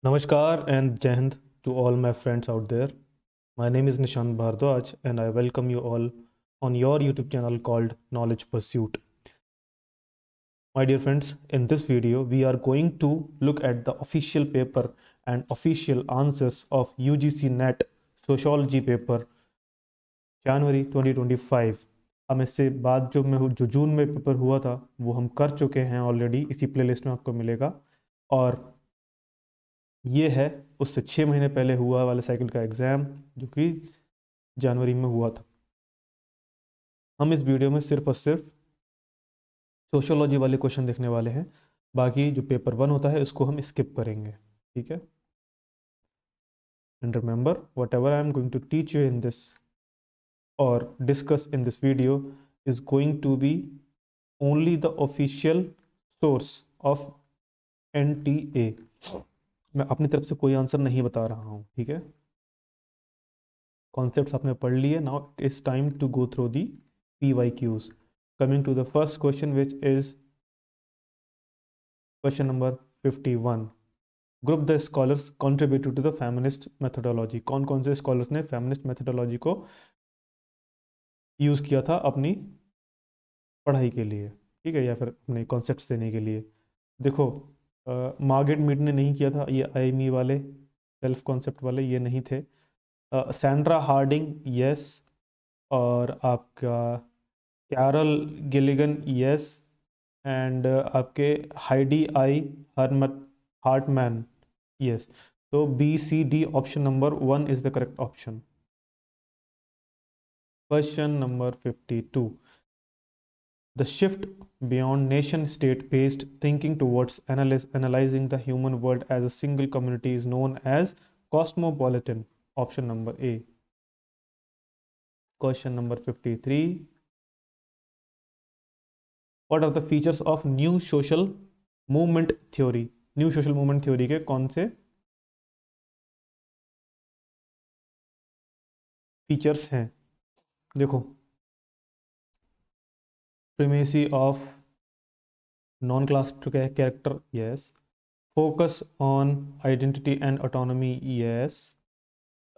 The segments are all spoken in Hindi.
Namaskar and Jai Hind to all my friends out there. My name is Nishant Bhardwaj and I welcome you all on your YouTube channel called Knowledge Pursuit. My dear friends, in this video we are going to look at the official paper and official answers of UGC NET Sociology paper January 2025. हम इससे बाद जो जून में पेपर हुआ था वो हम कर चुके हैं ऑलरेडी, इसी प्लेलिस्ट में आपको मिलेगा। और ये है उससे 6 महीने पहले हुआ वाले साइकिल का एग्ज़ाम जो कि जनवरी में हुआ था। हम इस वीडियो में सिर्फ और सिर्फ सोशियोलॉजी वाले क्वेश्चन देखने वाले हैं, बाकी जो पेपर 1 होता है इसको हम स्किप करेंगे, ठीक है। And remember, whatever I am going to teach you in this और discuss in this video is going to be only the official source of NTA। मैं अपनी तरफ से कोई आंसर नहीं बता रहा हूँ, ठीक है। कॉन्सेप्ट्स आपने पढ़ लिए, now it is time to go through the PYQs। Coming to the first question which is question number 51। Group the scholars contributed to the feminist methodology. कौन कौन से स्कॉलर्स ने फेमिनिस्ट मेथोडोलॉजी को यूज़ किया था अपनी पढ़ाई के लिए, ठीक है, या फिर अपने कॉन्सेप्ट्स देने के लिए। देखो, मार्गरेट मीड ने नहीं किया था, ये IME वाले सेल्फ कॉन्सेप्ट वाले ये नहीं थे। सैंड्रा हार्डिंग यस, और आपका कैरल गिलिगन यस, एंड आपके हाइडी आई हार्टमैन यस। तो BCD option number 1 is the correct option. Question number 52। The shift beyond nation-state based thinking towards analyzing the human world as a single community is known as cosmopolitan. Option number A. Question number 53. What are the features of new social movement theory? New social movement theory के कौन से फीचर्स हैं? देखो, primacy of non-class character, yes. Focus on identity and autonomy, yes.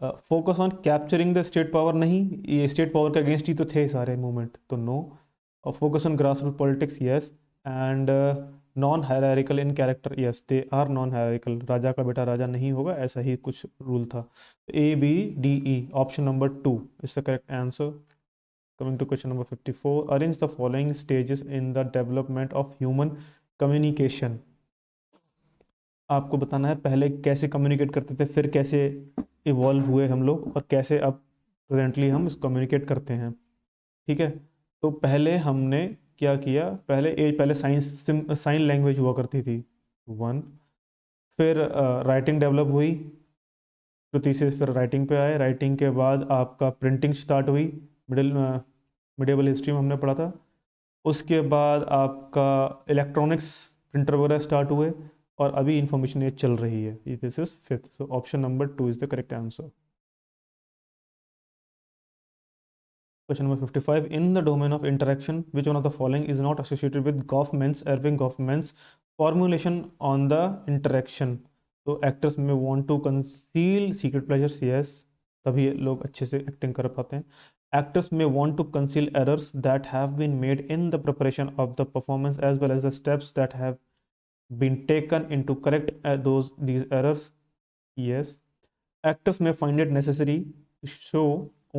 Focus on capturing the state power, नहीं, ये स्टेट पावर के अगेंस्ट ही तो थे सारे मूवमेंट, तो नो। और focus on grass root politics, yes. And non hierarchical in character, yes, they are non hierarchical. राजा का बेटा राजा नहीं होगा, ऐसा ही कुछ रूल था। ABDE option number 2 is the correct answer. Coming to question number 54। Arrange the following stages in the development of human communication. आपको बताना है पहले कैसे कम्युनिकेट करते थे, फिर कैसे इवॉल्व हुए हम लोग, और कैसे अब प्रेजेंटली हम इसको कम्युनिकेट करते हैं, ठीक है। तो पहले हमने क्या किया, पहले साइन लैंग्वेज हुआ करती थी 1, फिर राइटिंग डेवलप हुई, श्रुति से फिर राइटिंग पे आए, राइटिंग के बाद आपका प्रिंटिंग स्टार्ट हुई, मिडिवल हिस्ट्री में हमने पढ़ा था। उसके बाद आपका इलेक्ट्रॉनिक्स प्रिंटर वगैरह स्टार्ट हुए, और अभी इंफॉर्मेशन एज चल रही है। This is 5th, so option number 2 is the correct answer. Question number 55. In the domain of interaction, which one of the following is not associated with Irving Goffman's formulation on the interaction? तो एक्टर्स में want to conceal secret pleasures, yes, तभी लोग अच्छे से एक्टिंग कर पाते हैं। Actors may want to conceal errors that have been made in the preparation of the performance as well as the steps that have been taken into correct these errors, yes. Actors may find it necessary to show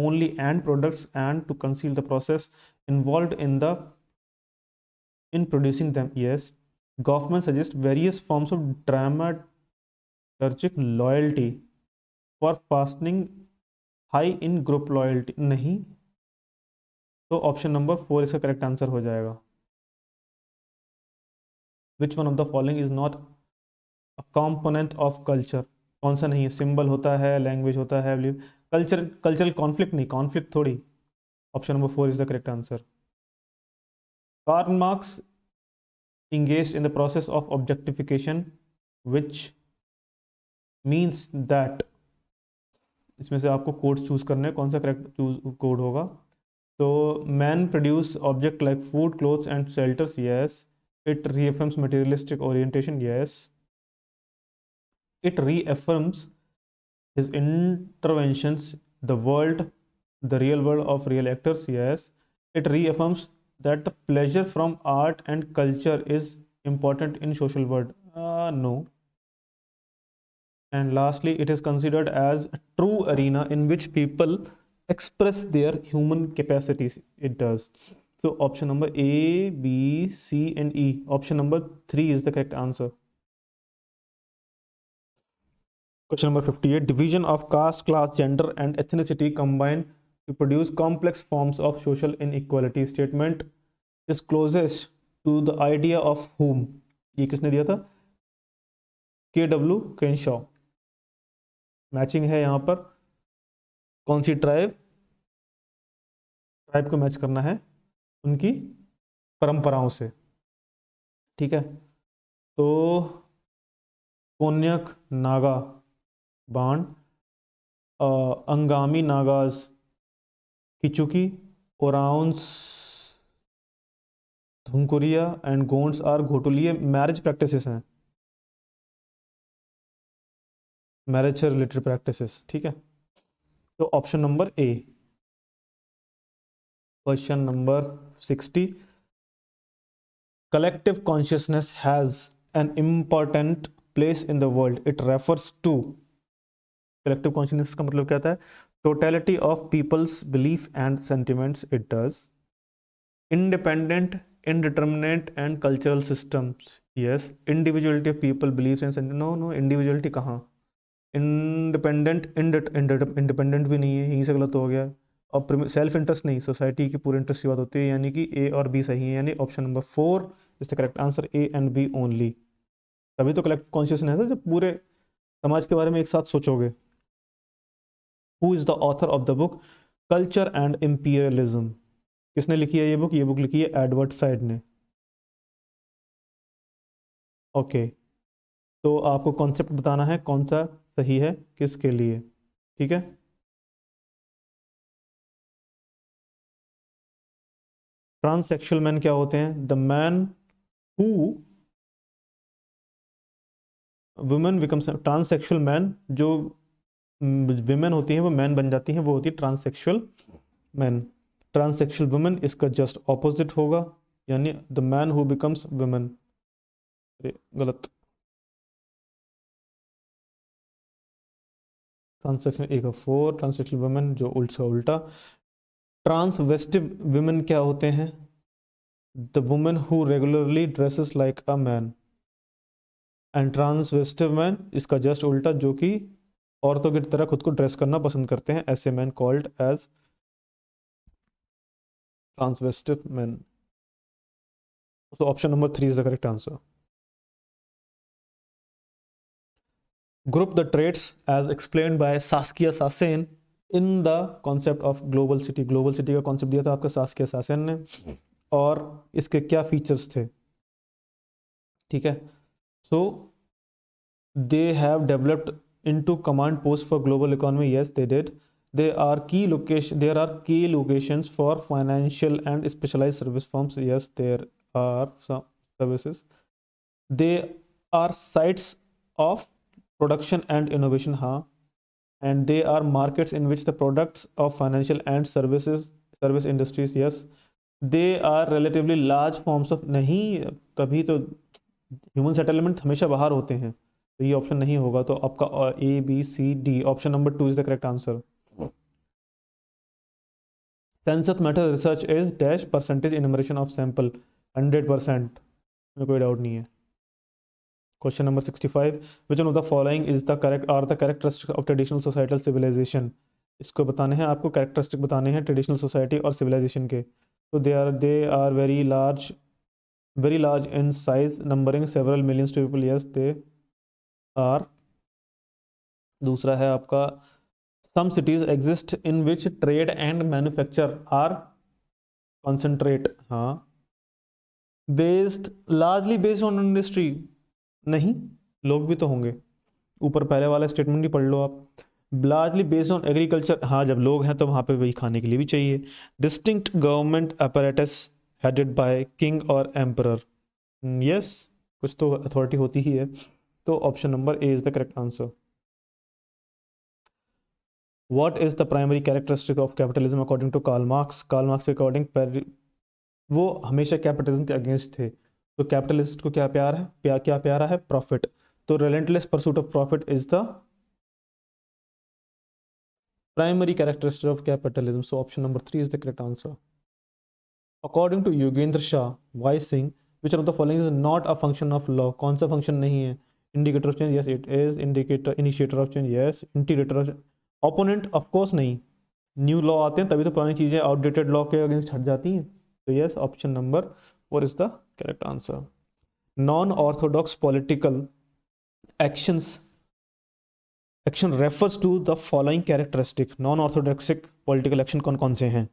only end products and to conceal the process involved in producing them, yes. Goffman suggests various forms of dramaturgic loyalty for fastening high in group loyalty, नहीं, तो ऑप्शन नंबर 4 इसका करेक्ट आंसर हो जाएगा। विच one of the following is not a component of culture? कौन सा नहीं है? सिंबल होता है, लैंग्वेज होता है, कल्चरल कॉन्फ्लिक्ट नहीं, कॉन्फ्लिक्ट थोड़ी। Option number 4 is the correct answer. Karl Marx engaged in the process of objectification, which means that, इसमें से आपको कोड्स चूज करने हैं, कौन सा करेक्ट कोड होगा। तो man produce object like food, clothes and shelters, yes. It रीअफर्म्स materialistic orientation, yes. It reaffirms his interventions, the world, the real world of real actors. Yes, it reaffirms that the pleasure from art and culture is important in social world. No. And lastly, it is considered as a true arena in which people express their human capacities. It does. So option number A, B, C, and E. Option number 3 is the correct answer. Question number 58. Division of caste, class, gender, and ethnicity combine to produce complex forms of social inequality. Statement is closest to the idea of whom. ये किसने दिया था? KW Crenshaw. मैचिंग है यहाँ पर कौन सी ट्राइब को मैच करना है उनकी परंपराओं से. ठीक है, तो कोन्यक नागा बाण, अंगामी नागाज किचुकी, ओराउंस धुमकुरिया एंड गोंड्स आर घोटुल. ये मैरिज प्रैक्टिसेस हैं, मैरिज से रिलेटेड प्रैक्टिसेस. ठीक है, तो option number A. Question number 60. Collective consciousness has an important place in the world. It refers to, collective consciousness का मतलब क्या होता है? Totality of people's belief and sentiments. It does. Independent, indeterminate and cultural systems. Yes. Individuality of people, beliefs and sentiments. No, individuality कहाँ? इंडिपेंडेंट, इंडिपेंडेंट भी नहीं है, यहीं से गलत हो गया. और सेल्फ इंटरेस्ट नहीं, सोसाइटी की पूरे इंटरेस्ट की बात होती है, यानी कि ए और बी सही है, यानी option number 4 is the correct answer. A and B only. तभी तो कलेक्टिव कॉन्शियसनेस है जब पूरे समाज के बारे में एक साथ सोचोगे. Who is the author of the book culture and imperialism? किसने लिखी है ये बुक? ये बुक लिखी है एडवर्ड साइड ने. ओके, तो आपको कॉन्सेप्ट बताना है कौन सा सही है किसके लिए. ठीक है, ट्रांससेक्सुअल मैन क्या होते हैं? The man who women becomes. Transsexual man, जो विमेन होती हैं वो मैन बन जाती हैं, वो होती है ट्रांससेक्सुअल मैन. ट्रांससेक्सुअल वुमेन इसका जस्ट ऑपोजिट होगा, यानी the man who becomes women. गलत. ट्रांससेक्शुअल एक 4, ट्रांससेक्सुअल वुमेन जो उल्टा. ट्रांसवेस्टिव वुमेन क्या होते हैं? The women who regularly dresses like a man. And transvestite man इसका जस्ट उल्टा, जो कि औरतों की तरह खुद को ड्रेस करना पसंद करते हैं, ऐसे man called as transvestite man. So option number 3 is the correct answer. Group the traits as explained by Saskia Sassen in the concept of global city. Global city का concept दिया था आपका Saskia Sassen ने, और इसके क्या features थे. ठीक है, so they have developed into command post for global economy. Yes, they did. There are key locations for financial and specialized service firms. Yes, there are some services. They are sites of production and innovation. हाँ, and they are markets in which the products of financial and service industries. Yes, they are relatively large forms of. नहीं, तभी तो ह्यूमन सेटलमेंट हमेशा बाहर होते हैं, तो ये ऑप्शन नहीं होगा. तो आपका A B C D, option number 2 is the correct answer. Census method research is dash percentage enumeration of sample. 100% में कोई डाउट नहीं है. Question number 65. Which one of the following is the correct are the characteristics of traditional societal civilization? इसको बताने हैं आपको, कैरेक्टरिस्टिक बताने हैं ट्रेडिशनल सोसाइटी और सिविलाइजेशन के. तो they are very large in size, numbering several millions to people. Yes, they are. दूसरा है आपका some cities exist in which trade and manufacture are concentrate. हाँ, largely based on industry. नहीं, लोग भी तो होंगे. ऊपर पहले वाला स्टेटमेंट ही पढ़ लो आप. largely based on agriculture. हाँ, जब लोग हैं तो वहाँ पे वही खाने के लिए भी चाहिए. distinct government apparatus headed by king or emperor. Yes, कुछ तो अथॉरिटी होती ही है. तो option number A is the correct answer. What is the primary characteristic of capitalism according to Karl Marx? Karl Marx के अकॉर्डिंग वो हमेशा कैपिटलिज्म के अगेंस्ट थे. तो कैपिटलिस्ट को क्या प्यार है, क्या प्यारा है, प्रॉफिट. तो relentless pursuit of profit is the primary characteristic of capitalism. So option number 3 is the correct answer. According to Yogendra Shah, Weissing, which one of the following is not a function of law? कौन सा फंक्शन नहीं है? Indicator of change, yes it is. Indicator, initiator of change, yes. Integrator of change, opponent of course नहीं. न्यू लॉ आते हैं तभी तो पुरानी चीजें आउटडेटेड लॉ के अगेंस्ट हट जाती हैं. तो yes, option number 4 is the correct answer. Non orthodox political action refers to the following characteristic. Non orthodoxic political action कौन कौन से हैं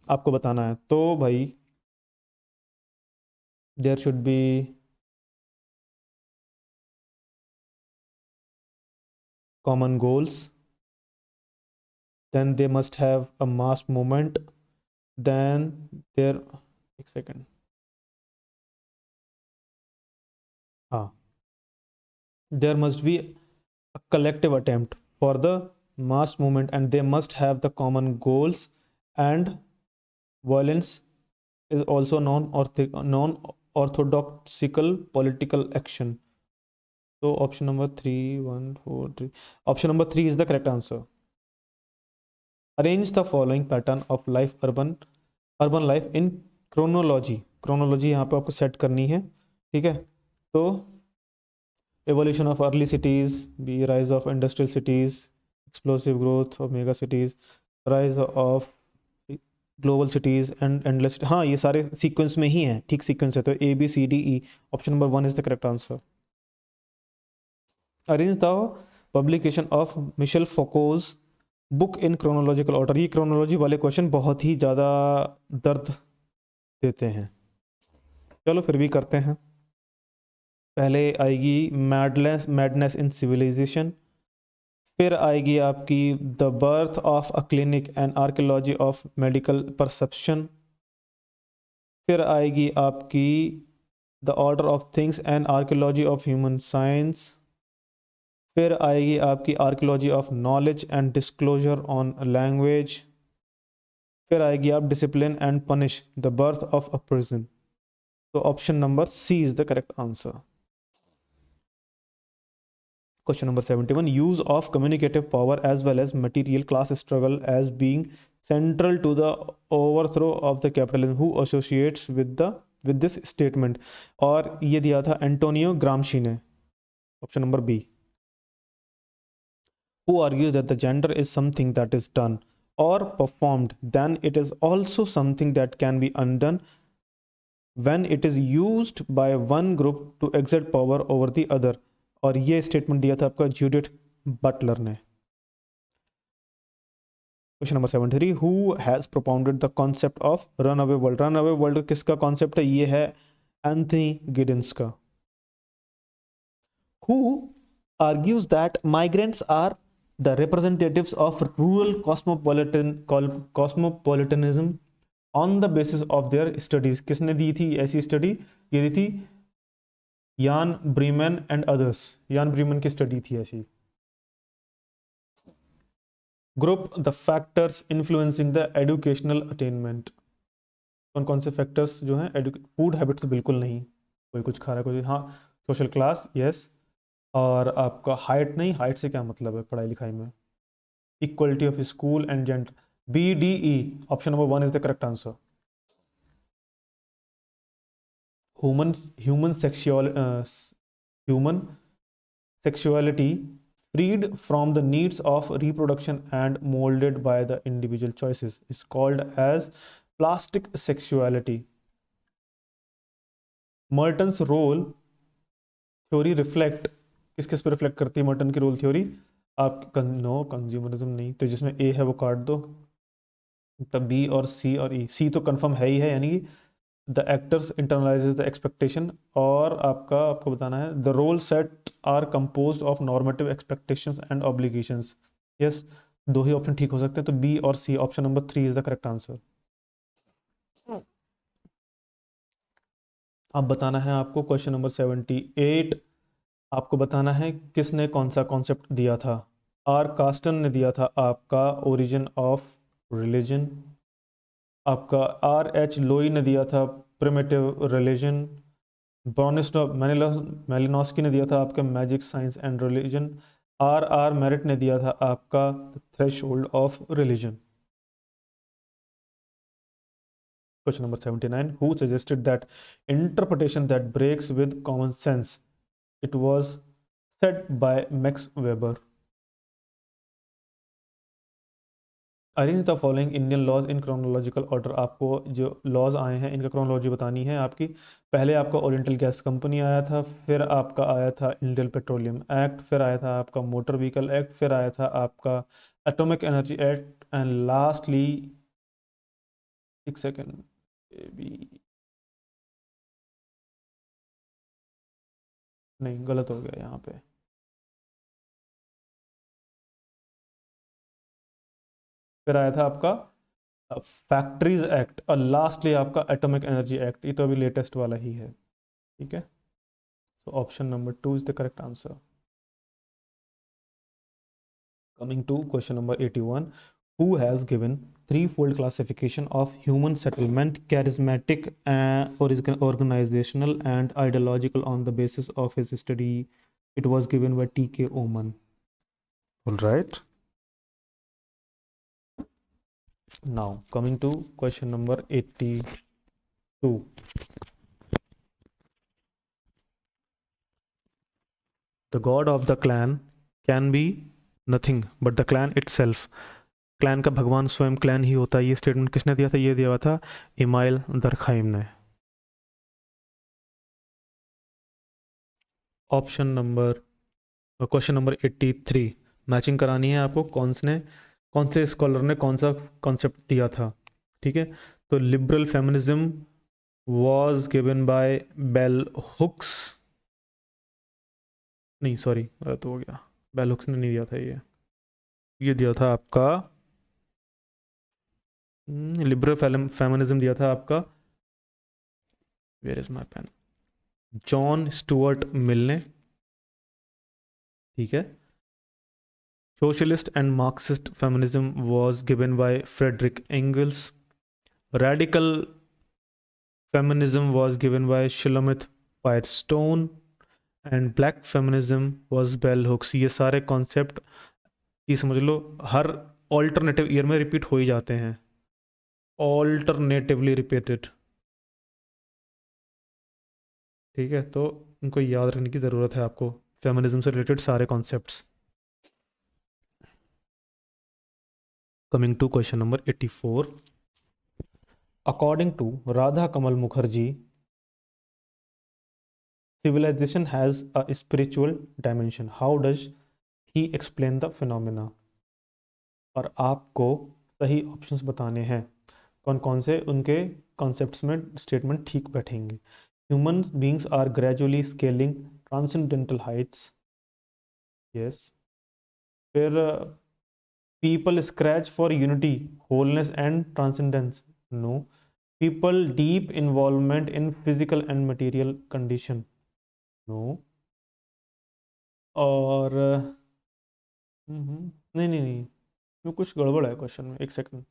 आपको बताना है. तो भाई there should be common goals, then they must have a mass movement, then there, एक सेकेंड, हाँ, there must be a collective attempt for the mass movement and they must have the common goals, and violence is also non-orthodoxical political action. So option number 3, 1, 4, 3, option number 3 is the correct answer. Arrange the following pattern of life, urban life in chronology. Chronology यहाँ पे आपको सेट करनी है, ठीक है. तो evolution of early cities, B, rise of industrial cities, explosive growth of mega cities, rise of global cities and endless. हाँ, ये सारे सीक्वेंस में ही हैं, ठीक सीक्वेंस है. तो A, B, C, D, E, option number 1 is the correct answer. Arrange the publication of Michel Foucault's book in chronological order. ये क्रोनोलॉजी वाले क्वेश्चन बहुत ही ज़्यादा दर्द देते हैं. चलो फिर भी करते हैं. पहले आएगी मैडनेस इन सिविलाइजेशन, फिर आएगी आपकी the birth of a clinic and archaeology of medical perception, फिर आएगी आपकी the order of things and archaeology of human science, फिर आएगी आपकी archaeology of knowledge and disclosure on language, फिर आएगी आप discipline and punish the birth of a prison. तो option number C is the correct answer. Question number 71. Use of communicative power as well as material class struggle as being central to the overthrow of the capitalism, who associates with this statement. और ये दिया था एंटोनियो ग्रामशी ने. Option number B. Who argues that the gender is something that is done or performed, then it is also something that can be undone when it is used by one group to exert power over the other. और ये स्टेटमेंट दिया था आपका जूडिथ बटलर ने. Question number 73. Who has propounded the concept of runaway world? runaway world किसका कॉन्सेप्ट है? ये है एंथनी गिडेंस का. Who argues that migrants are the representatives of rural cosmopolitanism on the basis of their studies. किसने दी थी ऐसी स्टडी? ये दी थी यान ब्रीमन एंड अदर्स. यान ब्रीमन की स्टडी थी ऐसी. Group the factors influencing the educational attainment. कौन कौन से फैक्टर्स जो हैं? फूड हैबिट्स बिल्कुल नहीं, कोई कुछ खा रहा है कोई, हाँ. Social class, yes. और आपका हाइट नहीं, हाइट से क्या मतलब है पढ़ाई लिखाई में? Equality of school and gender. B, D, E, option number 1 is the correct answer. Human sexuality freed from the needs of reproduction and molded by the individual choices is called as plastic sexuality. Merton's role theory reflect किस किस पे रिफ्लेक्ट करती है? मर्टन की रोल थ्योरी आप नो कंज्यूमरिज्म नहीं, तो जिसमें ए है वो काट दो. तब बी और सी और ई. सी तो कंफर्म है ही है, यानी कि the actors internalizes the expectation. और आपको बताना है the role set are composed of normative expectations and obligations. Yes, दो ही ऑप्शन ठीक हो सकते हैं, तो बी और C. Option number 3 is the correct answer. अब बताना है आपको क्वेश्चन नंबर 78. आपको बताना है किसने कौन सा कॉन्सेप्ट दिया था। आर कास्टन ने दिया था आपका ओरिजिन ऑफ रिलीजन, आपका आर एच लोई ने दिया था प्रिमिटिव रिलीजन, ब्रॉनिस्टो मेलिनोस्की ने दिया था आपका magic science and religion, R R Marett ने दिया था आपका threshold of religion. Question number 79. Who suggested that interpretation that breaks with common sense? It was said by Max Weber. Arrange the following Indian laws in chronological order. आपको जो laws आए हैं इनका chronology बतानी है आपकी। पहले आपका ओरिएंटल गैस कंपनी आया था, फिर आपका आया था इंडियन पेट्रोलियम एक्ट, फिर आया था आपका मोटर व्हीकल एक्ट, फिर आया था आपका atomic energy act, and lastly एक सेकेंड भी नहीं, गलत हो गया यहाँ पे। फिर आया था आपका फैक्ट्रीज एक्ट और लास्टली आपका एटॉमिक एनर्जी एक्ट, ये तो अभी लेटेस्ट वाला ही है। ठीक है, so option number 2 is the correct answer. Coming to question number 81, who has given threefold classification of human settlement: charismatic, organizational and ideological on the basis of his study? It was given by T.K. Oman. All right, now coming to question number 82. The god of the clan can be nothing but the clan itself. Clan का भगवान स्वयं क्लैन ही होता है, ये स्टेटमेंट किसने दिया था? ये दिया हुआ था इमाइल दरखाइम ने। Option number question number 83 matching करानी है आपको, कौन से स्कॉलर ने कौन सा कॉन्सेप्ट दिया था। ठीक है, तो liberal feminism was given by Bell Hooks, नहीं सॉरी गलत हो गया, बेल हुक्स ने नहीं दिया था, ये दिया था आपका लिबरल फेमिनिज्म दिया था आपका, where is my pen, John Stuart Mill ने। ठीक है, socialist and Marxist feminism was given by Frederick Engels, radical feminism was given by Shulamith Firestone, and black feminism was bell hooks. ये सारे कॉन्सेप्ट ये समझ लो हर ऑल्टरनेटिव ईयर में रिपीट हो ही जाते हैं, ऑल्टरनेटिवली रिपीटेड। ठीक है, तो इनको याद रखने की ज़रूरत है आपको, फेमिनिज्म से रिलेटेड सारे concepts. Coming to question number 84, according to Radhakamal Mukherjee, civilization has a spiritual dimension. How does he explain the phenomena? और आपको सही ऑप्शंस बताने हैं, कौन कौन से उनके कॉन्सेप्ट्स में स्टेटमेंट ठीक बैठेंगे। Human beings are gradually scaling transcendental heights, yes. फिर people scratch for unity, wholeness and transcendence, no. People deep involvement in physical and material condition, no. और नहीं नहीं नहीं, तो कुछ गड़बड़ है क्वेश्चन में, एक second.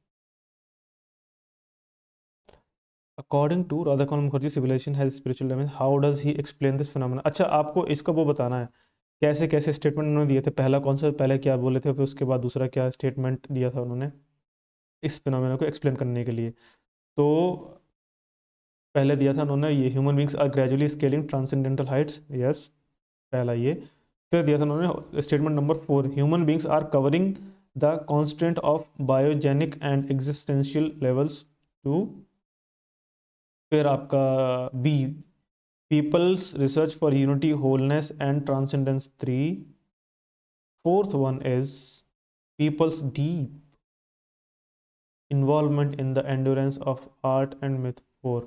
According to Radhakant Mukherjee civilization has spiritual dimension, how does he explain this phenomena. अच्छा, आपको इसका वो बताना है कैसे कैसे स्टेटमेंट उन्होंने दिए थे, पहला कौन सा, पहले क्या बोले थे, फिर उसके बाद दूसरा क्या स्टेटमेंट दिया था उन्होंने इस फिनोमेना को एक्सप्लेन करने के लिए। तो पहले दिया था उन्होंने ये human beings are gradually scaling transcendental heights, yes, पहला ये। फिर दिया था उन्होंने statement number 4, human beings are covering the constant of biogenic and existential levels two. फिर आपका B, people's research for unity, wholeness and transcendence 3। Fourth one is people's deep involvement in the endorsement of art and myth 4।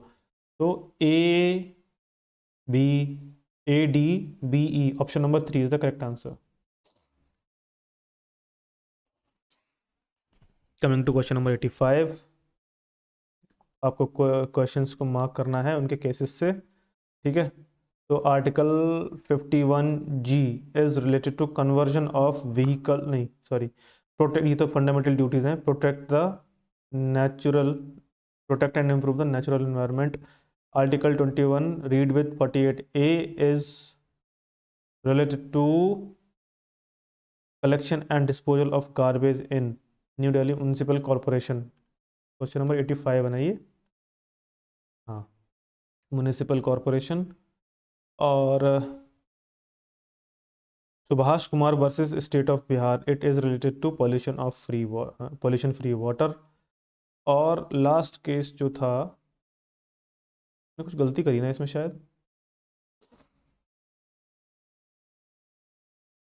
तो B ADBE, option number 3 is the correct answer. Coming to question number 85, आपको क्वेश्चंस को मार्क करना है उनके केसेस से। ठीक है, तो article 51G is related to conversion of vehicle, नहीं सॉरी, प्रोटेक्ट, ये तो फंडामेंटल ड्यूटीज हैं, protect the natural, protect and improve the natural environment. Article 21 read with 48A is related to collection and disposal of garbage in new Delhi municipal corporation. Question number 85 बनाइए। हाँ, म्यूनिसिपल कॉरपोरेशन। और Subhash Kumar versus state of Bihar, it is related to pollution free water. और लास्ट केस जो था, मैंने कुछ गलती करी ना इसमें शायद,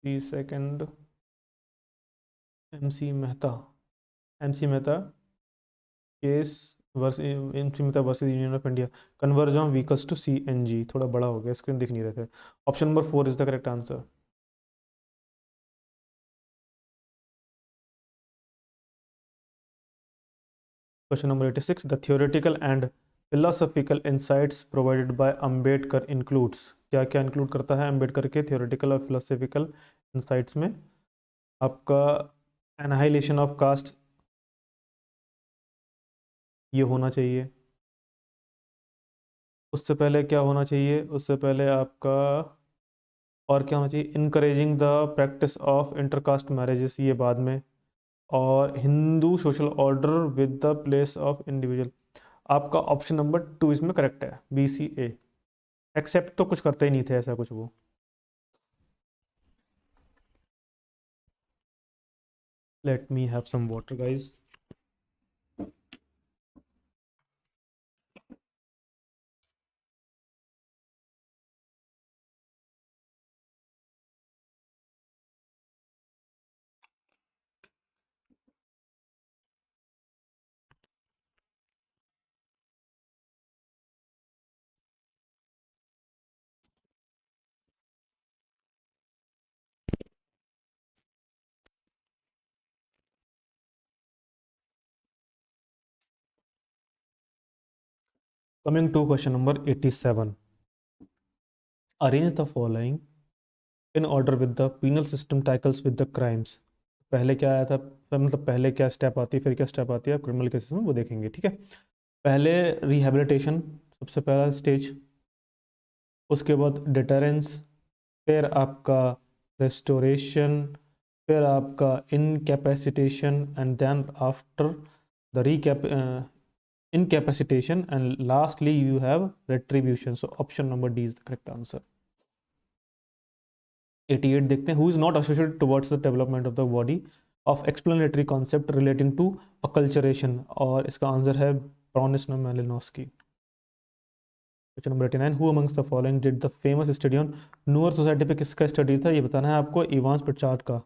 30 second, MC Mehta, MC Mehta case वर्स MC Mehta versus union of India, conversion of vehicles to CNG. थोड़ा बड़ा हो गया, स्क्रीन दिख नहीं रहे थे। Option number 4 is the correct answer. Question number 86. The theoretical and philosophical insights provided by Ambedkar includes, क्या क्या इंक्लूड करता है अम्बेडकर के theoretical और philosophical insights में? आपका annihilation of caste, ये होना चाहिए। उससे पहले क्या होना चाहिए? उससे पहले आपका और क्या होना चाहिए? encouraging the practice of intercaste marriages, ये बाद में। और Hindu social order with the place of individual. आपका ऑप्शन नंबर 2 इसमें करेक्ट है, BCA। एक्सेप्ट तो कुछ करते ही नहीं थे ऐसा कुछ वो। Let me have some water guys. Coming to question number 87. Arrange the following in order with the penal system tackles with the crimes. पहले क्या आया था, मतलब पहले क्या स्टेप आती है, फिर क्या स्टेप आती है क्रिमिनल केसेस में, वो देखेंगे, ठीक है। पहले रिहेबिलिटेशन, सबसे पहला स्टेज। उसके बाद डिटरेंस, फिर आपका रेस्टोरेशन, फिर आपका incapacitation, and then after the recap incapacitation, and lastly you have retribution. So option number D is the correct answer. 88 देखते हैं, who is not associated towards the development of the body of explanatory concept relating to acculturation, और इसका आंसर है Bronislaw Malinowski. Question number 89, who amongst the following did the famous study on Newer society पे किसका स्टडी था, ये बताना है आपको, इवांस पिचार्ड का।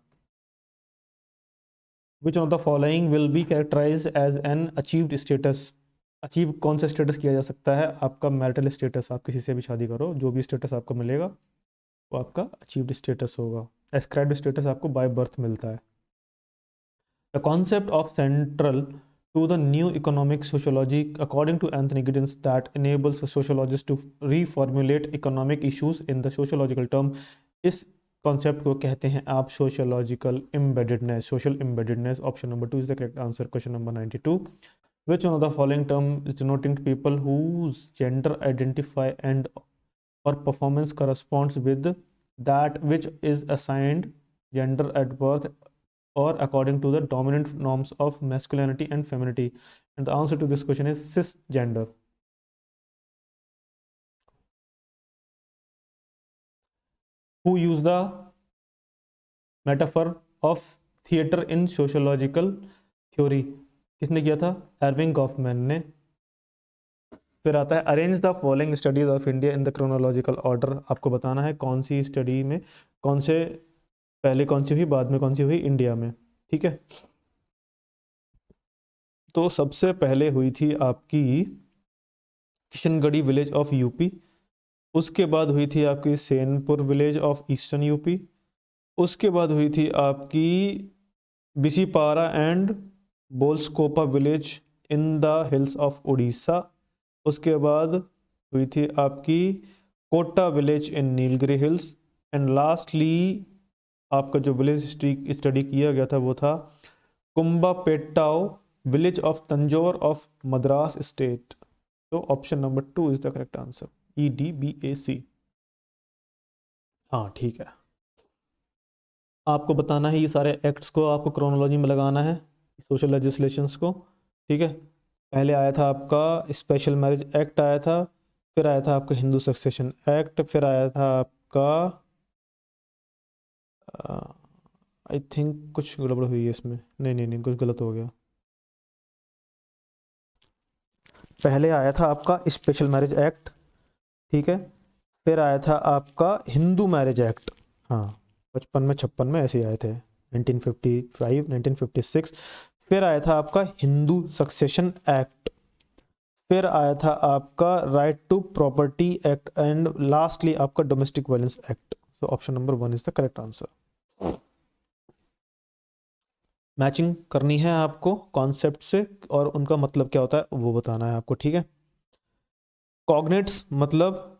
Which one of the following will be characterized as an achieved status? Achieve कौन सा स्टेटस किया जा सकता है? आपका मैरिटल स्टेटस, आप किसी से भी शादी करो, जो भी स्टेटस आपको मिलेगा वो आपका अचीव्ड स्टेटस होगा। एस्क्राइब्ड स्टेटस आपको बाय बर्थ मिलता है। The concept of central to the new economic sociology according to Anthony Giddens that enables sociologist to reformulate economic issues in the sociological term, इस कॉन्सेप्ट को कहते हैं आप sociological embeddedness, social embeddedness. Option number 2 is the correct answer. Question number 92, which one of the following term is denoting people whose gender identify and or performance corresponds with that which is assigned gender at birth or according to the dominant norms of masculinity and femininity? And the answer to this question is cisgender. Who used the metaphor of theater in sociological theory? किसने किया था? एर्विंग गॉफमैन ने। फिर आता है arrange the following studies of India in the chronological order. आपको बताना है कौन सी स्टडी में कौन से पहले कौन सी हुई, बाद में कौन सी हुई इंडिया में, ठीक है। तो सबसे पहले हुई थी आपकी किशनगढ़ी विलेज ऑफ यूपी, उसके बाद हुई थी आपकी Senapur village of eastern UP, उसके बाद हुई थी आपकी Bisipara and Bolskopa village in the hills of Orissa, उसके बाद हुई थी आपकी Kota village in Nilgiri hills, and lastly आपका जो विलेज स्टडी किया गया था वो था Kumbapettai village of Tanjore of Madras state. तो option number 2 is the correct answer, EDBAC। हाँ ठीक है, आपको बताना है ये सारे एक्ट्स को आपको क्रोनोलॉजी में लगाना है, सोशल लेजिस्लेशंस को। ठीक है, पहले आया था आपका स्पेशल मैरिज एक्ट आया था, फिर आया था आपका हिंदू सक्सेशन एक्ट, फिर आया था आपका आई थिंक कुछ गड़बड़ हुई है इसमें, नहीं नहीं नहीं कुछ गलत हो गया। पहले आया था आपका स्पेशल मैरिज एक्ट, ठीक है, फिर आया था आपका हिंदू मैरिज एक्ट, हाँ 55 में 56 में ऐसे आए थे, 1955 1956। फिर आया था आपका हिंदू सक्सेशन एक्ट, फिर आया था आपका right to property act, and lastly आपका डोमेस्टिक वायलेंस एक्ट। तो option number 1 is the correct answer. Matching करनी है आपको कॉन्सेप्ट से और उनका मतलब क्या होता है वो बताना है आपको, ठीक है। कॉग्नेट्स मतलब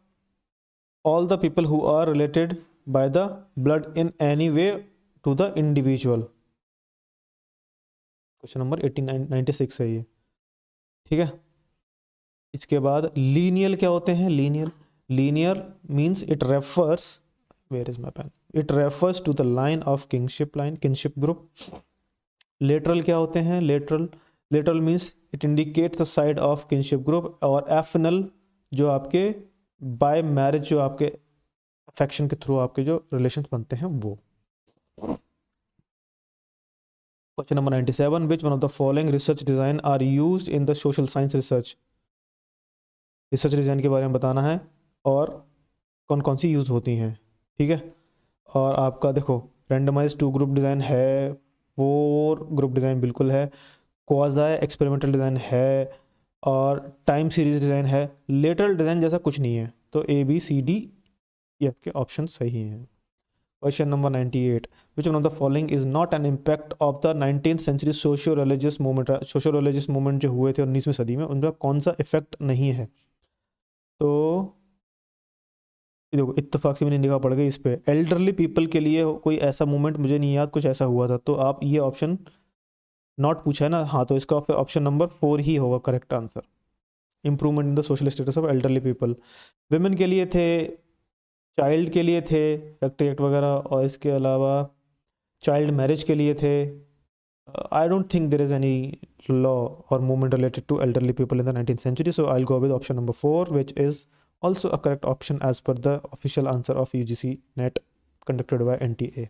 all the people who are related by the blood in any way to the individual। Question number 1896 है ये, ठीक है। इसके बाद लीनियल क्या होते हैं, linear means it refers, where is my pen, it refers to the line of kingship group. Lateral क्या होते हैं, lateral means it indicates the side of kingship group. और एफिनल जो आपके बाय मैरिज जो आपके अफेक्शन के थ्रू आपके जो रिलेशंस बनते हैं वो। Question number 97, which one of the following research design are used in the social science research. Research design के बारे में बताना है और कौन कौन सी यूज होती हैं, ठीक है। और आपका देखो रैंडमाइज 2 ग्रुप डिज़ाइन है, 4 ग्रुप डिज़ाइन बिल्कुल है, क्वाज़ी एक्सपेरिमेंटल डिज़ाइन है, और टाइम सीरीज डिज़ाइन है। लेटरल डिज़ाइन जैसा कुछ नहीं है, तो ABCD ये आपके ऑप्शन सही हैं। Question number 98, which one of the following is not an impact of the 19th century socio religious movement. Socio religious movement जो हुए थे 19वीं सदी में, उनका कौन सा इफेक्ट नहीं है। तो देखो इत्तेफाक से मैंने निगाह पड़ गई इस पे, एल्डरली पीपल के लिए कोई ऐसा मूवमेंट मुझे नहीं याद, कुछ ऐसा हुआ था, तो आप ये ऑप्शन नॉट पूछा है ना, हाँ, तो इसका ऑप्शन नंबर 4 ही होगा correct answer. Improvement in the social status of elderly people, women के लिए थे, चाइल्ड के लिए थे फैक्ट्री एक्ट वगैरह, और इसके अलावा चाइल्ड मैरिज के लिए थे। I don't think there is any law और movement related to elderly people in the 19th century, so I will go with option number 4 which is also a correct option as per the official answer of UGC NET conducted by NTA।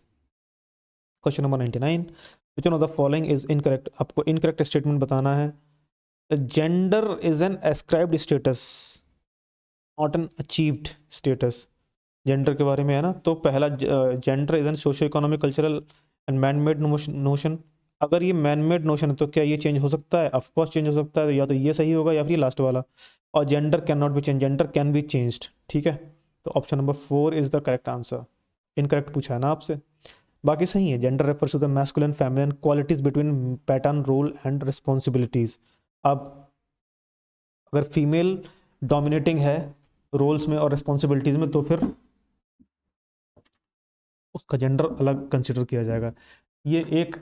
Question number 99, which one of the following is incorrect। आपको incorrect statement बताना है। Gender is an ascribed status, not an achieved status। Gender के बारे में है ना, तो पहला gender is an socio economic cultural and man made notion. अगर ये मैन मेड नोशन है तो क्या ये चेंज हो सकता है, ऑफकोर्स चेंज हो सकता है, या तो ये सही होगा या फिर लास्ट वाला। और gender can not be change, gender can be changed, ठीक है। तो option number 4 is the correct answer. Incorrect पूछा है ना आपसे, बाकी सही है। Gender refers to the masculine feminine qualities between pattern role and responsibilities. अब अगर फीमेल डोमिनेटिंग है रोल्स में और रिस्पॉन्सिबिलिटीज में, तो फिर उसका जेंडर अलग कंसिडर किया जाएगा। ये एक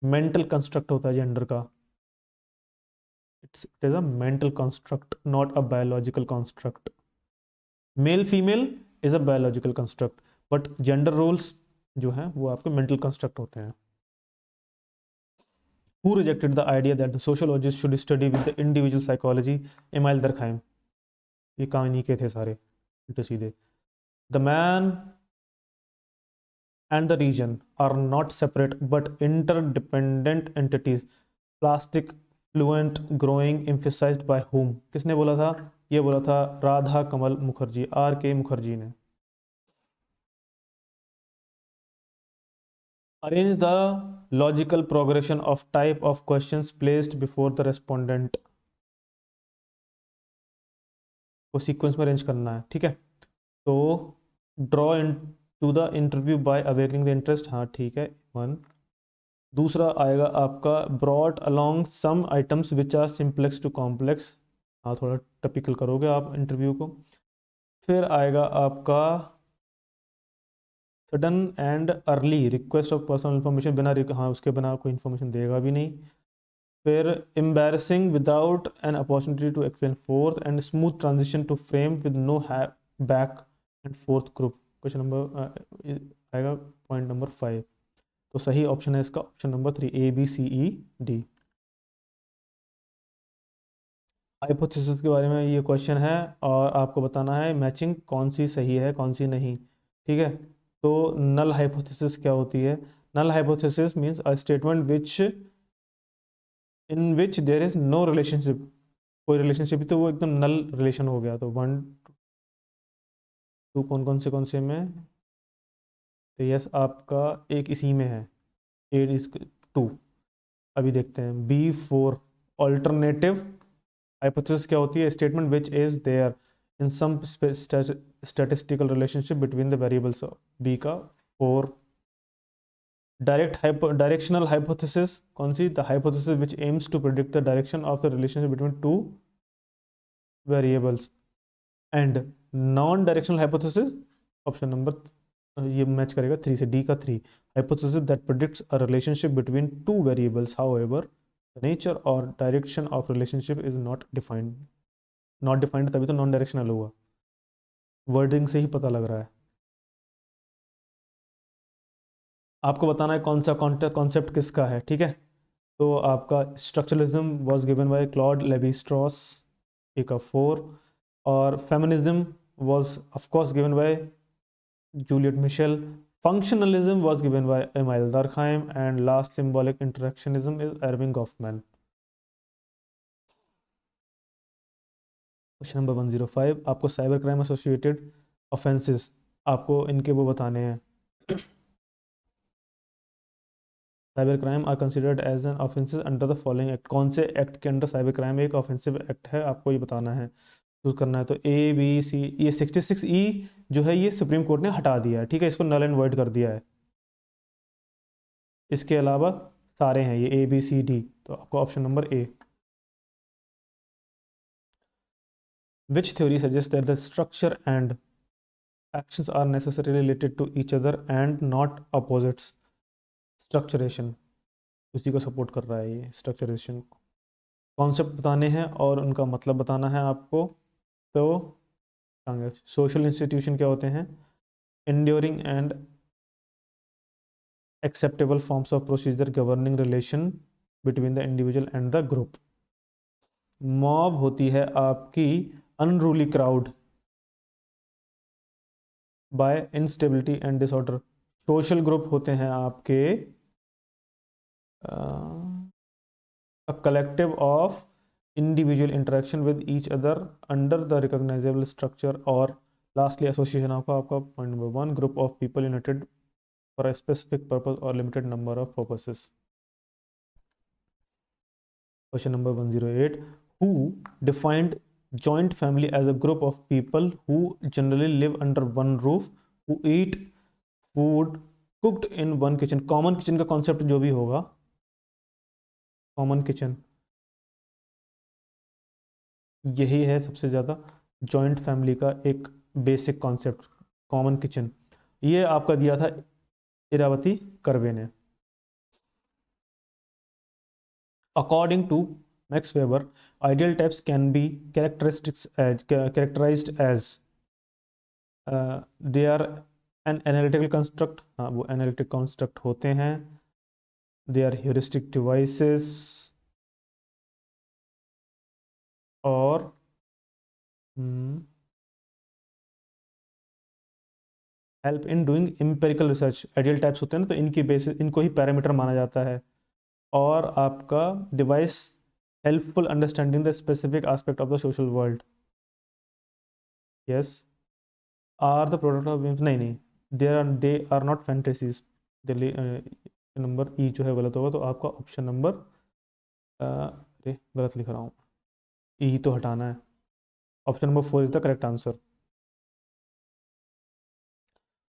मेंटल कंस्ट्रक्ट होता है जेंडर का, it is a mental construct not a biological construct. Male female is a biological construct, but gender roles जो हैं वो आपके मेंटल कंस्ट्रक्ट होते हैं। Who rejected the idea that the sociologist should study with the individual psychology? Emile Durkheim। ये कहानी के थे सारे उल्टे सीधे। The man and the region are not separate but interdependent entities। Plastic fluent growing emphasized by whom। किसने बोला था, ये बोला था राधा कमल मुखर्जी, RK मुखर्जी ने। Arrange the logical progression of type of questions placed before the respondent। को सीक्वेंस में अरेंज करना है, ठीक है। तो draw in to the interview by awakening the interest, हाँ ठीक है 1। दूसरा आएगा आपका broad along some items which are simplex to complex, हाँ थोड़ा टिपिकल करोगे आप इंटरव्यू को। फिर आएगा आपका sudden and early request of personal information, बिना हाँ उसके बिना कोई इन्फॉर्मेशन देगा भी नहीं। फिर embarrassing without an opportunity to explain, fourth and smooth transition to frame with no back and forth group. Question number आएगा पॉइंट नंबर 5। तो सही ऑप्शन है इसका ऑप्शन नंबर 3, ABCED। हाइपोथेसिस के बारे में ये क्वेश्चन है और आपको बताना है मैचिंग कौन सी सही है कौन सी नहीं, ठीक है। तो नल हाइपोथेसिस क्या होती है? Null hypothesis means a statement which in which there is no relationship, कोई रिलेशनशिप, तो वो एकदम नल रिलेशन हो गया। तो 1 2 कौन से में, तो यस आपका एक इसी में है, 8:2। अभी देखते हैं B4। ऑल्टरनेटिव हाइपोथेसिस क्या होती है? Statement which is there in some statistical relationship between the variables. B का 4। डायरेक्शनल हाइपोथेसिस कौन सी? The hypothesis which aims to predict the direction of the relationship between two variables. And non directional hypothesis option number, ये मैच करेगा 3 से, डी का 3। Hypothesis that predicts a relationship between two variables however the nature और direction of relationship is not defined. Not defined तभी तो नॉन डायरेक्शनल हुआ, वर्डिंग से ही पता लग रहा है। आपको बताना है कौन सा कॉन्सेप्ट किसका है, ठीक है। तो आपका structuralism was given by Claude Levi Strauss, A का 4। और feminism was of course given by Juliet Mitchell. Functionalism was given by Emile Durkheim and last symbolic interactionism is Erving Goffman. Question number 105, आपको साइबर क्राइम एसोसिएटेड ऑफेंसेस, आपको इनके वो बताने हैं। Cyber crime are considered as an offences under the following act. कौन से एक्ट के अंडर साइबर क्राइम एक ऑफेंसिव एक्ट है, आपको ये बताना है, चूज करना है। तो ABC, ये 66E जो है ये सुप्रीम कोर्ट ने हटा दिया है, ठीक है, इसको नल एंड वॉइड कर दिया है। इसके अलावा सारे हैं ये ABCD, तो आपको option number A। Which theory suggest that the structure and actions are necessarily related to each other and not opposites। स्ट्रक्चरेशन उसी को सपोर्ट कर रहा है ये स्ट्रक्चरेशन। कॉन्सेप्ट बताने हैं और उनका मतलब बताना है आपको। तो सोशल इंस्टीट्यूशन क्या होते हैं? enduring and acceptable forms of procedure governing relation between the individual and the group। Mob होती है आपकी unruly crowd by instability and disorder. Social group होते हैं आपके a collective of individual interaction with each other under the recognizable structure। और lastly association आपका point number 1, group of people united for a specific purpose or limited number of purposes। Question number 108, who defined joint family as a group of people who generally live under one roof, who eat food cooked in one kitchen। Common kitchen का कॉन्सेप्ट जो भी होगा, कॉमन किचन यही है सबसे ज़्यादा जॉइंट फैमिली का एक बेसिक कॉन्सेप्ट, कॉमन किचन। ये आपका दिया था इरावती कर्वे ने। According to Max Weber, ideal types can be characterized as they are an analytical construct. हाँ वो एनालिटिक कंस्ट्रक्ट होते हैं। दे आर ह्यूरिस्टिक डिवाइसेस और help in doing empirical research. Ideal types होते हैं ना, तो इनकी बेसिस इनको ही पैरामीटर माना जाता है। और आपका device helpful understanding the specific aspect of the social world. Yes are the product of, नहीं दे आर नॉट फैंटेसीज। दिल्ली नंबर ई जो है गलत होगा, तो आपका ऑप्शन नंबर, अरे गलत लिख रहा हूँ, ई तो हटाना है। Option number 4 is the correct answer.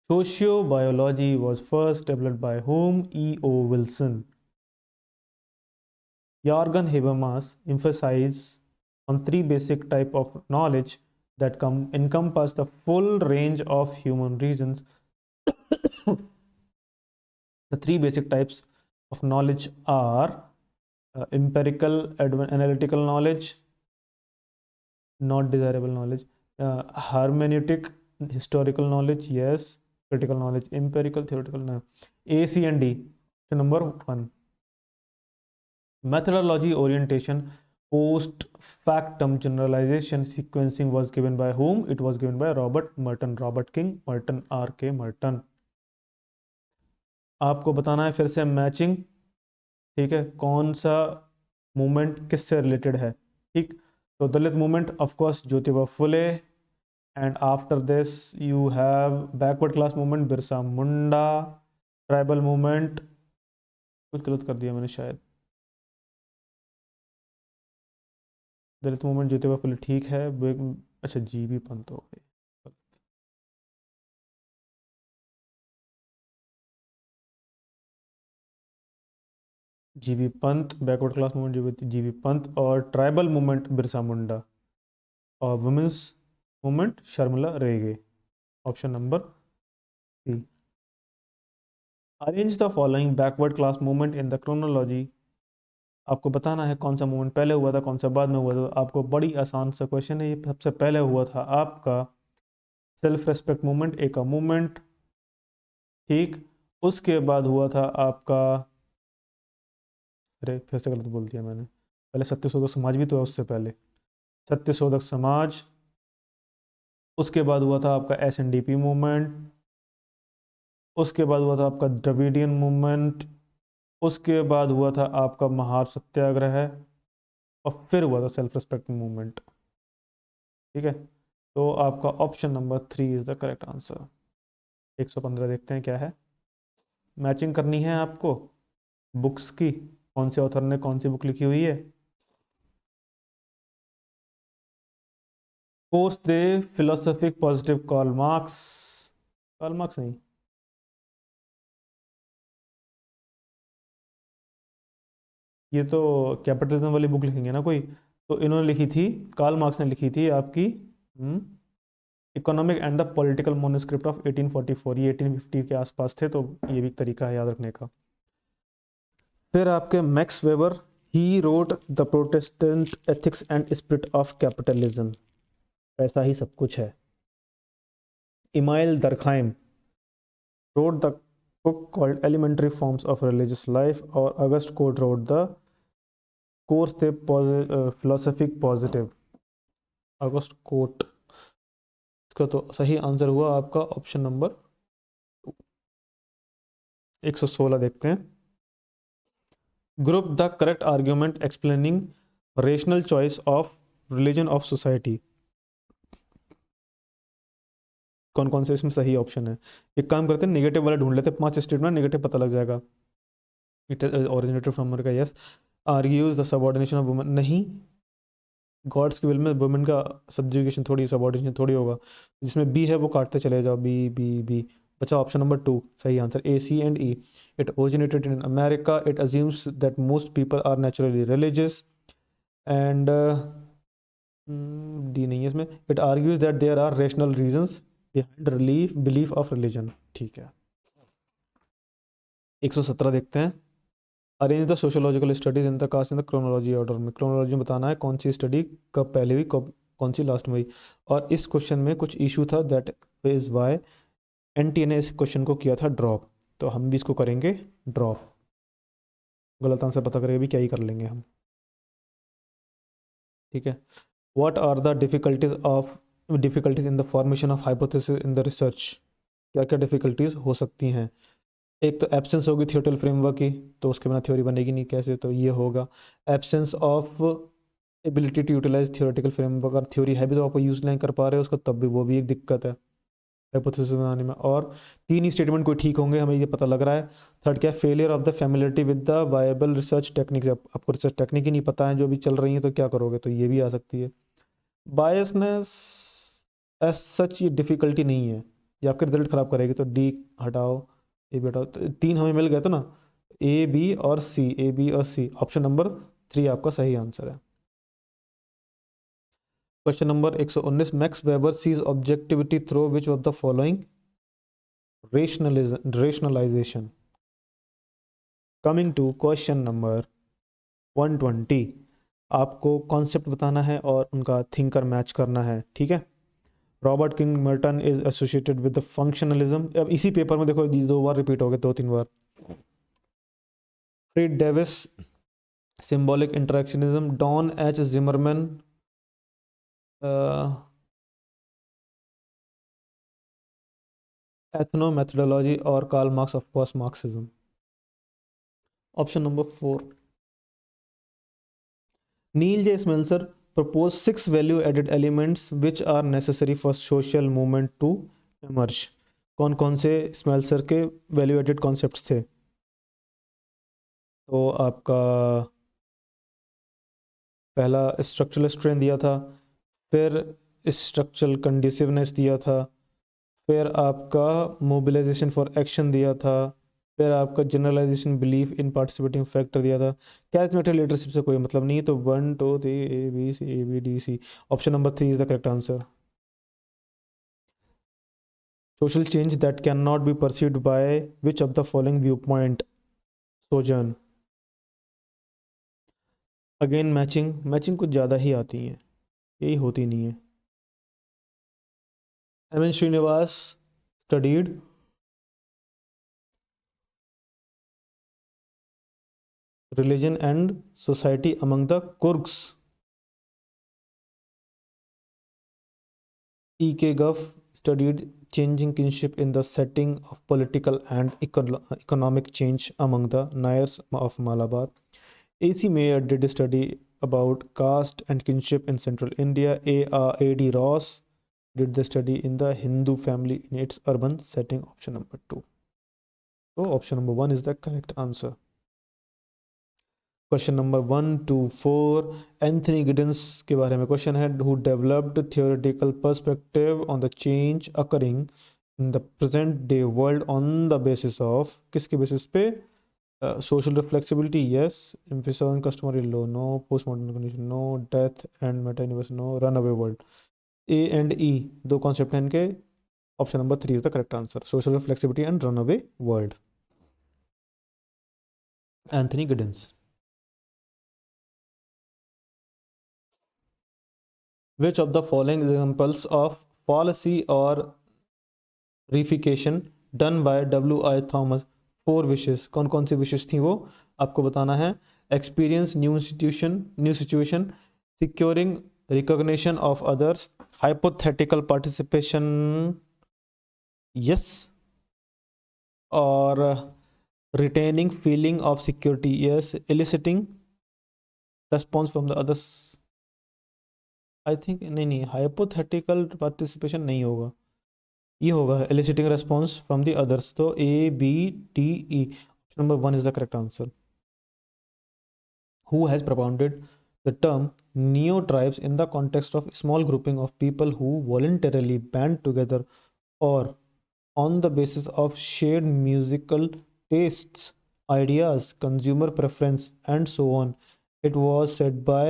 Sociobiology was first developed by whom? E.O. Wilson। Jorgen Habermas emphasized on 3 basic type of knowledge that encompass the full range of human reasons. The three basic types of knowledge are empirical, analytical knowledge, not desirable knowledge, hermeneutic, historical knowledge, yes, critical knowledge, empirical, theoretical, no. A, C, and D. So number 1. Methodology orientation, post factum generalization sequencing was given by whom? It was given by Robert Merton, Robert King Merton, R.K. Merton. आपको बताना है फिर से मैचिंग, ठीक है, कौन सा मूवमेंट किससे रिलेटेड है, ठीक। तो Dalit movement of course Jyotiba Phule, and after this you have backward class movement Birsa Munda, tribal movement, कुछ गलत कर दिया मैंने शायद, दलित मूवमेंट ज्योतिबा फुले ठीक है, अच्छा जीबी पंत हो गए, GB Pant, backward class movement GB Pant, और ट्राइबल मूवमेंट बिरसा मुंडा, और women's movement Sharmila Rege. Option number C. Arrange the following backward class movement in the chronology. आपको बताना है कौन सा मूवमेंट पहले हुआ था, कौन सा बाद में हुआ था। आपको बड़ी आसान सा क्वेश्चन है, ये सबसे पहले हुआ था आपका सेल्फ रेस्पेक्ट मूवमेंट, एक मूवमेंट, ठीक। उसके बाद हुआ था आपका, अरे फिर से गलत बोल दिया मैंने, पहले सत्यशोधक समाज भी तो है उससे पहले, सत्यशोधक समाज, उसके बाद हुआ था आपका SNDP मूवमेंट, उसके बाद हुआ था आपका द्रविडियन मूवमेंट, उसके बाद हुआ था आपका महार सत्याग्रह, और फिर हुआ था सेल्फ रेस्पेक्ट मूवमेंट, ठीक है। तो आपका option number 3 is the correct answer. 115 देखते हैं क्या है। मैचिंग करनी है आपको बुक्स की, कौन से ऑथर ने कौन सी बुक लिखी हुई है। Course de philosophic positive, Karl Marx, Karl Marx नहीं, ये तो कैपिटलिज्म वाली बुक लिखेंगे ना कोई, तो इन्होंने लिखी थी, कार्ल मार्क्स ने लिखी थी आपकी economic and the political manuscript of 1844, ये 1850 के आसपास थे, तो ये भी एक तरीका है याद रखने का। फिर आपके max weber, he wrote the Protestant ethics and spirit of capitalism, ऐसा ही सब कुछ है। Email दरखाइम wrote the book called Elementary Forms of Religious Life, और Auguste Comte wrote the course de philosophic positive, Auguste Comte. इसका तो सही आंसर हुआ आपका ऑप्शन नंबर 116 देखते हैं। Group the correct argument explaining rational choice of religion of society, कौन कौन से इसमें सही ऑप्शन है। एक काम करते हैं, नेगेटिव वाला ढूंढ लेते हैं, 5 स्टेटमेंट नेगेटिव पता लग जाएगा। It originated from America, yes. Argues the subordination of women, नहीं, गॉड्स की विल में वुमेन का सब्जुगेशन थोड़ी, सबऑर्डिनेशन थोड़ी होगा। जिसमें बी है वो काटते चले जाओ, बी बी बी, बचा ऑप्शन नंबर 2 सही answer, A, C and E। It originated in America, it assumes that most people are naturally religious, and D नहीं है इसमें। It argues that there are rational reasons behind belief of religion, ठीक है। 117 देखते हैं। Arrange the sociological studies in the caste in the chronology order में, क्रोनोलॉजी में बताना है कौन सी स्टडी कब पहले हुई, कब कौन सी लास्ट में हुई। और इस क्वेश्चन में कुछ इशू था, दैट इज वाई NTA ने इस क्वेश्चन को किया था ड्रॉप, तो हम भी इसको करेंगे ड्रॉप, गलत आंसर पता करेंगे भी क्या ही कर लेंगे हम, ठीक है। What are the difficulties in the formation of hypothesis in the research, क्या क्या डिफिकल्टीज हो सकती हैं। एक तो एब्सेंस होगी थियोरिटिकल फ्रेमवर्क की, तो उसके बिना थ्योरी बनेगी नहीं, कैसे, तो ये होगा। Absence of ability to utilize theoretical framework, अगर थ्योरी है भी तो आपको यूज नहीं कर पा रहे हो उसको, तब भी वो भी एक दिक्कत है हाइपोथेसिस बनाने में। और 3 ही स्टेटमेंट कोई ठीक होंगे, हमें ये पता लग रहा है। थर्ड क्या है, failure of the familiarity with the viable research techniques, आपको रिसर्च टेक्निक ही नहीं पता है जो भी चल रही है, तो क्या करोगे, तो ये भी आ सकती है। बायसनेस एज सच ये डिफिकल्टी नहीं है, ये आपके रिजल्ट खराब करेगी, तो डी हटाओ, ए बी हटाओ, तो 3 हमें मिल गए तो ना, ए बी और सी, ए बी और सी, ऑप्शन नंबर 3 आपका सही आंसर है। Question number 119, Max Weber sees objectivity through which of the following rationalization. Coming to question number 120, आपको कॉन्सेप्ट बताना है और उनका थिंकर मैच करना है, ठीक है। Robert king Merton is associated with the functionalism. अब इसी पेपर में देखो 2 बार रिपीट हो गए, 2-3 बार। Fred Davis symbolic interactionism, Don H Zimmerman ethnomethodology और Karl Marx of course Marxism. Option number 4, Neil J Smelser propose 6 value added elements which are necessary for social movement to emerge. कौन कौन से स्मेल्सर के वैल्यू एडेड कॉन्सेप्ट्स थे? तो आपका पहला स्ट्रक्चरल स्ट्रेंथ दिया था, फिर स्ट्रक्चरल कंडीसिवनेस दिया था, फिर आपका मोबिलाइजेशन फॉर एक्शन दिया था, फिर आपका generalization belief in participating factor दिया था। कैरिथमेटिक लीडरशिप से कोई मतलब नहीं, तो 1 2 3 A B C option number 3 is the correct answer. Social change that can not be perceived by which of the following view point? Sojourn. Again matching कुछ ज़्यादा ही आती है, यही होती नहीं है। M N Srinivas studied religion and society among the Kurds. E.K. Guff studied changing kinship in the setting of political and economic change among the Nayars of Malabar. A.C. Mayer did a study about caste and kinship in central India. A.D. Ross did the study in the Hindu family in its urban setting. Option number 2. So option number 1 is the correct answer. Question number 1 to 4, Anthony Giddens के बारे में क्वेश्चन है, who developed theoretical perspective on the change occurring in the present day world on the basis of, किसके बेसिस पे? Social reflexibility yes, emphasis on customary law no, post modern condition no, death and meta universe no, run away world. A and E दो कॉन्सेप्ट हैं इनके। Option number 3 is the correct answer, social reflexibility and run away world. Anthony Giddens. Which of the following examples of fallacy or reification done by W.I. Thomas? 4 wishes, कौन कौन सी विशेष थी वो आपको बताना है। Experience new situation, securing recognition of others, hypothetical participation yes, और retaining feeling of security yes, eliciting response from the others. I think नहीं, हाइपोथेटिकल पार्टिसिपेशन नहीं होगा, ये होगा eliciting response from the others. तो A B D E option number 1 is the correct answer. Who has propounded the term neo tribes in the context of small grouping of people who voluntarily band together or on the basis of shared musical tastes, ideas, consumer preference and so on? It was said by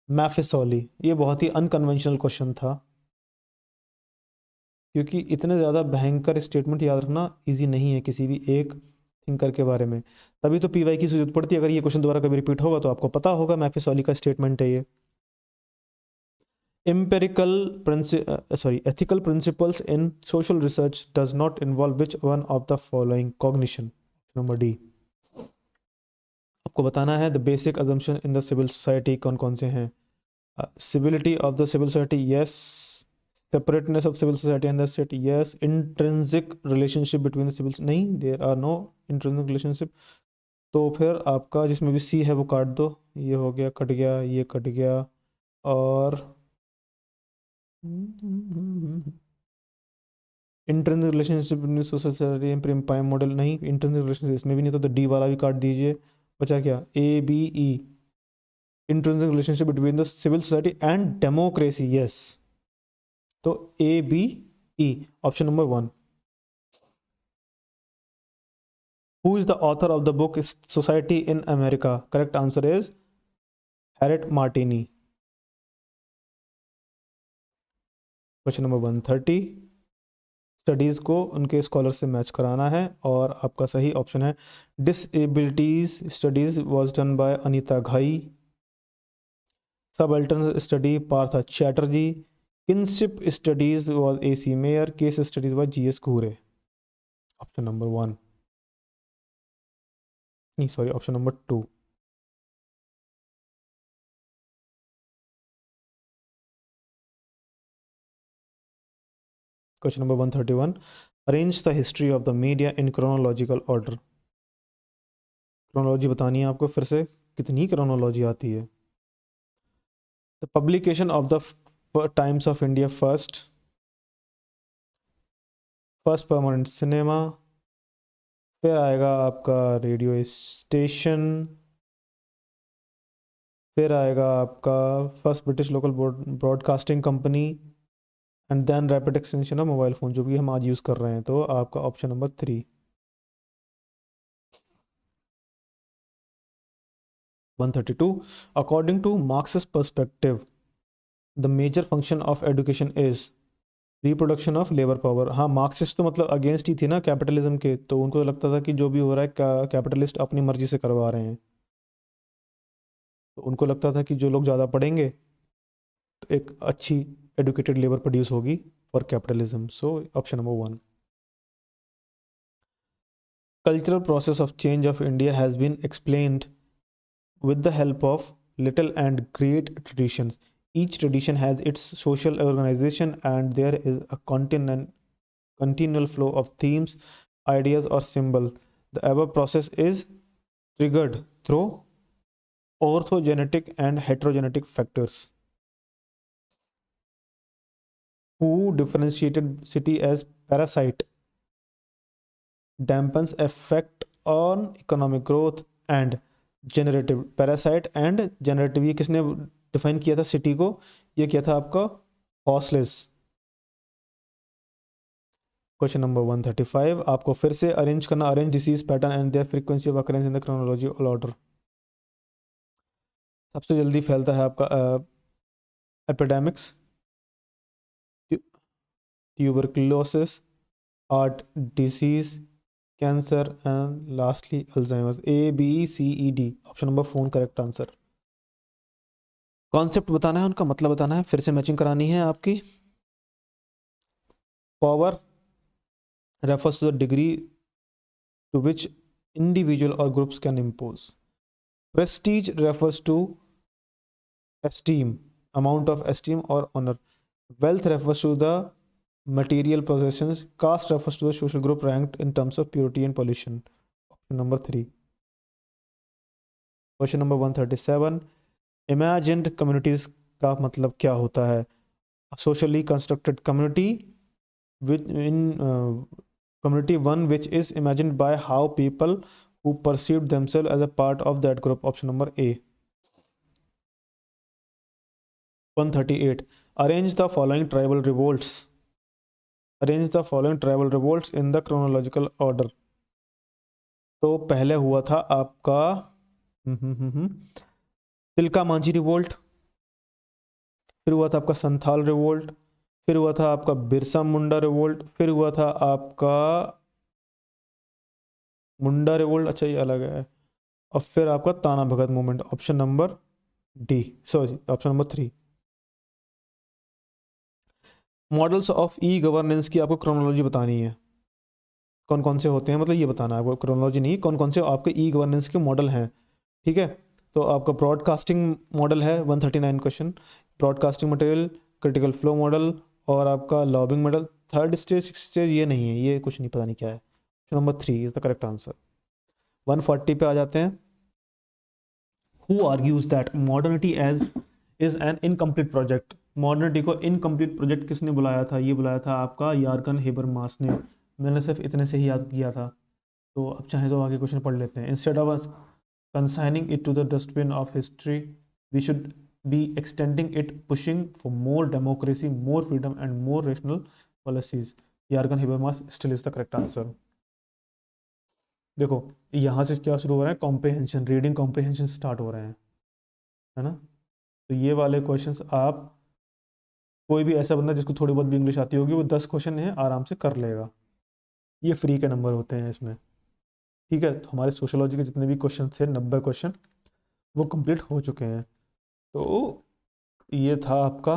मैफिसोली। ये बहुत ही अनकन्वेंशनल क्वेश्चन था, क्योंकि इतने ज़्यादा भयंकर स्टेटमेंट याद रखना इजी नहीं है किसी भी एक थिंकर के बारे में। तभी तो पीवाई की जरूरत पड़ती है। अगर ये क्वेश्चन दोबारा कभी रिपीट होगा तो आपको पता होगा मैफिसोली का स्टेटमेंट है ये। Ethical principles in social research does not involve which one of the following? Cognition. Number D. आपको बताना है the basic assumption in the civil society कौन कौन से हैं। civility of the civil society yes, separateness of civil society and the state yes, intrinsic relationship between the civil नहीं, there are no intrinsic relationship। तो फिर आपका जिसमें भी सी है वो काट दो, ये हो गया, कट गया, ये कट गया, और intrinsic relationship between social society and prime model नहीं, इंट्रिंसिक रिलेशनशिप इसमें भी नहीं, तो डी वाला भी काट दीजिए। बचा क्या? A B E intrinsic relationship between the civil society and democracy yes, तो A B E option number 1। who is the author of the book Society in America? Correct answer is Harriet Martineau। Question number 130, studies को उनके स्कॉलर से मैच कराना है और आपका सही ऑप्शन है disabilities studies was done by Anita Ghai, subaltern study Partha Chatterjee, kinship studies was AC Mayer, case studies was GS Ghurye. Option number 1, नहीं sorry, option number 2। Question number 131, arrange the history of the media in chronological order. Chronology बतानी है आपको फिर से, कितनी क्रोनोलॉजी आती है। The publication of the Times of India first, first permanent cinema, फिर आएगा आपका रेडियो स्टेशन, फिर आएगा आपका first British local broadcasting company, and then rapid extension of mobile phone, जो भी हम आज यूज़ कर रहे हैं। तो आपका option number 3। 132, according to Marxist perspective the major function of education is reproduction of labour power. हाँ, मार्क्सिस्ट तो मतलब अगेंस्ट ही थी ना कैपिटलिज्म के, तो उनको लगता था कि जो भी हो रहा है कैपिटलिस्ट अपनी मर्जी से करवा रहे हैं। तो उनको लगता था कि जो लोग ज़्यादा पढ़ेंगे तो एक अच्छी एडुकेटेड लेबर प्रोड्यूस होगी for capitalism. So option number 1। Cultural process of change of India has been explained with the help of little and great traditions. Each tradition has its social organization and there is a continual flow of themes, ideas, or symbol. The above process is triggered through orthogenetic and heterogenetic factors. Who differentiated city as parasite, dampens effect on economic growth and generative. Parasite and generative, ये किसने डिफाइन किया था सिटी को? ये किया था आपका हॉस्लेस। क्वेश्चन नंबर 135, आपको फिर से अरेंज करना, arrange disease pattern and there frequency of occurrence in the chronological order. सबसे जल्दी फैलता है आपका epidemics, tuberculosis, heart disease, cancer and lastly Alzheimer's. ABCED, option number 4 correct answer. Concept बताना है, उनका मतलब बताना है, फिर से मैचिंग करानी है आपकी। Power refers to the degree to which individual or groups can impose. Prestige refers to esteem, amount of esteem or honor. Wealth refers to the material possessions. Caste refers to the social group ranked in terms of purity and pollution. Option number 3. Question number 137, imagined communities का मतलब क्या होता है? Socially constructed community in community one which is imagined by how people who perceived themselves as a part of that group. Option number A. 138, arrange the following tribal revolts, arrange the following tribal revolts in the chronological order. तो पहले हुआ था आपका तिलका मांझी रिवोल्ट, फिर हुआ था आपका संथाल रिवोल्ट, फिर हुआ था आपका बिरसा मुंडा रिवोल्ट, फिर हुआ था आपका मुंडा रिवोल्ट, अच्छा ये अलग है, और फिर आपका Tana Bhagat movement. Option number D, sorry option number 3। Models of E governance की आपको क्रोनोलॉजी बतानी है, कौन कौन से होते हैं, मतलब ये बताना है आपको, क्रोनोलॉजी नहीं, कौन कौन से आपके ई गवर्नेंस के मॉडल हैं। ठीक है, तो आपका ब्रॉडकास्टिंग मॉडल है 139 question, broadcasting material, critical flow model, और आपका lobbying model. Third stage stage ये नहीं है, ये कुछ नहीं, पता नहीं क्या है। Option number 3 is the correct answer. 140 पे आ जाते हैं। Who argues that modernity as is an incomplete project. Modernity को इनकम्प्लीट प्रोजेक्ट किसने बुलाया था? ये बुलाया था आपका यार्गन हेबरमास ने। मैंने सिर्फ इतने से ही याद किया था, तो अब चाहे तो आगे क्वेश्चन पढ़ लेते हैं। Instead of consigning it to the dustbin of history we should be extending it, pushing for more democracy, more freedom and more rational policies. Jurgen Habermas still is the correct answer. देखो यहाँ से क्या शुरू हो रहा है, कॉम्प्रिहेंशन, रीडिंग कॉम्प्रिहेंशन स्टार्ट हो रहे हैं, है ना। तो ये वाले क्वेश्चंस आप कोई भी ऐसा बंदा जिसको थोड़ी बहुत भी इंग्लिश आती होगी वो 10 क्वेश्चन है आराम से कर लेगा। ये फ्री के नंबर होते हैं इसमें। ठीक है, तो हमारे सोशोलॉजी के जितने भी क्वेश्चन थे 90 क्वेश्चन वो कंप्लीट हो चुके हैं। तो ये था आपका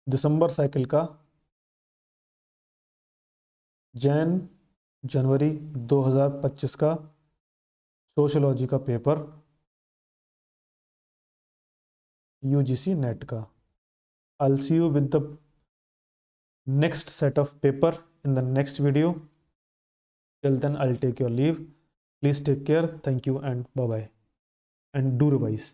दिसंबर साइकिल का जनवरी 2025 का सोशोलॉजी का पेपर, यूजीसी नेट का। I'll see you with the next set of paper in the next video. Till then, I'll take your leave. Please take care. Thank you and bye bye. And do revise.